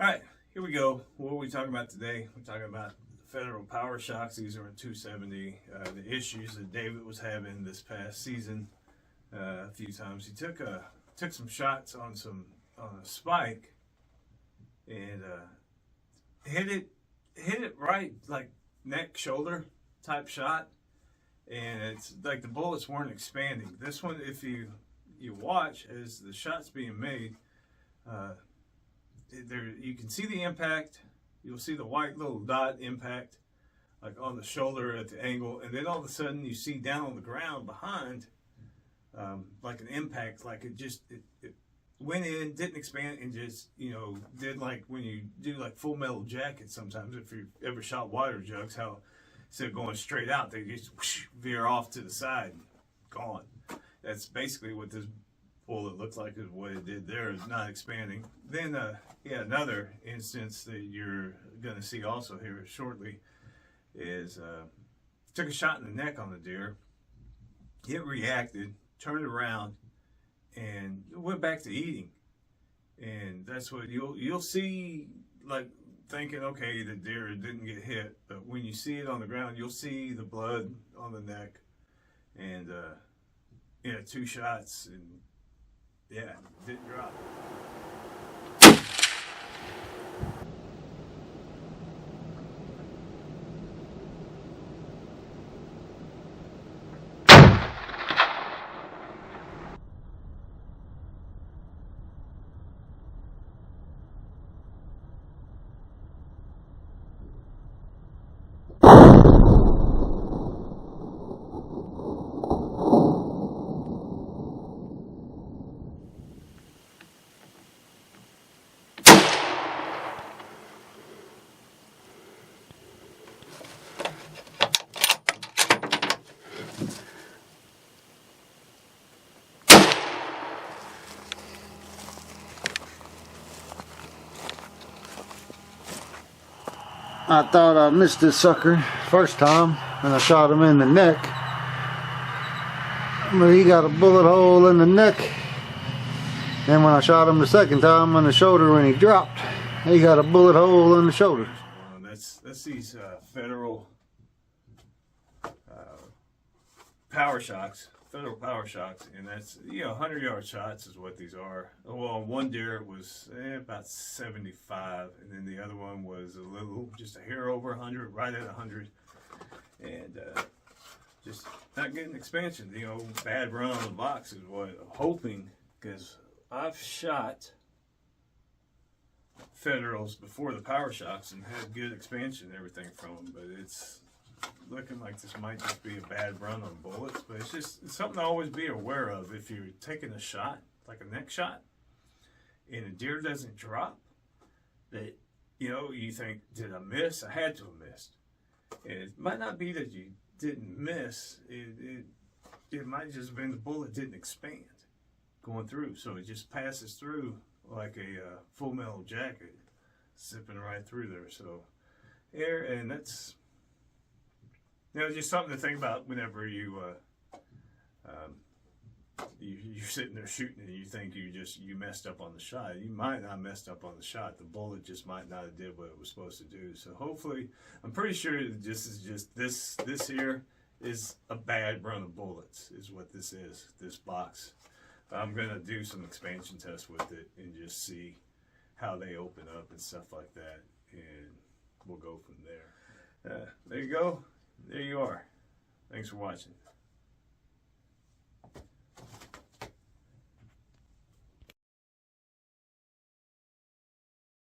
All right, here we go. What are we talking about today? We're talking about Federal Powershocks. These are in 270. The issues that David was having this past season a few times. He took some shots on a spike and hit it right, like neck shoulder type shot, and it's like the bullets weren't expanding. This one, if you watch as the shot's being made, there you can see the impact. You'll see the white little dot impact like on the shoulder at the angle, and then all of a sudden you see down on the ground behind like an impact, like it went in, didn't expand, and just did like when you do like Full Metal Jacket. Sometimes if you ever shot water jugs, how instead of going straight out, they just whoosh, veer off to the side, gone. That's basically what this bullet looks like, is what it did there, is not expanding. Then another instance that you're going to see also here shortly is took a shot in the neck on the deer. It reacted, turned around, and went back to eating. And that's what you'll see, like thinking, okay, the deer didn't get hit, but when you see it on the ground, you'll see the blood on the neck, and two shots, and yeah, didn't drop. I thought I missed this sucker first time and I shot him in the neck, but he got a bullet hole in the neck, and when I shot him the second time on the shoulder when he dropped, he got a bullet hole in the shoulder. That's these Federal Powershocks, Federal Powershocks, and that's 100-yard shots is what these are. Well, one deer was about 75, and then the other one was just a hair over 100, right at 100, and just not getting expansion. Bad run on the box is what I'm hoping, because I've shot Federals before the Powershocks and had good expansion and everything from them, but it's looking like this might just be a bad run on bullets. But it's something to always be aware of. If you're taking a shot, like a neck shot, and a deer doesn't drop, that you think, did I miss? I had to have missed. And it might not be that you didn't miss. It might just have been the bullet didn't expand going through, so it just passes through like a Full Metal Jacket, zipping right through there. So and that's just something to think about whenever you're sitting there shooting and you think you messed up on the shot. You might not have messed up on the shot. The bullet just might not have did what it was supposed to do. So hopefully, I'm pretty sure this here is a bad run of bullets is what this is, this box. I'm gonna do some expansion tests with it and just see how they open up and stuff like that, and we'll go from there. There you go. There you are. Thanks for watching.